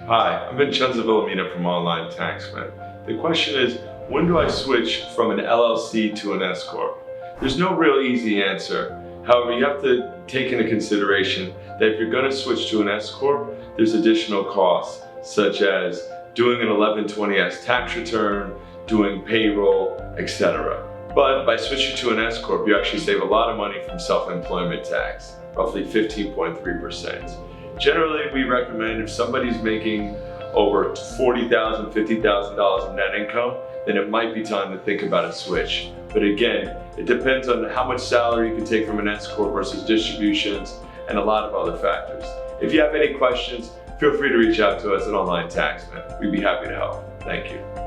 Hi, I'm Vincenzo Villamena from Online Taxman. The question is, when do I switch from an LLC to an S Corp? There's no real easy answer. However, you have to take into consideration that if you're going to switch to an S Corp, there's additional costs, such as doing an 1120S tax return, doing payroll, etc. But by switching to an S Corp, you actually save a lot of money from self-employment tax, roughly 15.3%. Generally, we recommend if somebody's making over $40,000, $50,000 of net income, then it might be time to think about a switch. But again, it depends on how much salary you can take from an S Corp versus distributions and a lot of other factors. If you have any questions, feel free to reach out to us at Online Taxman. We'd be happy to help. Thank you.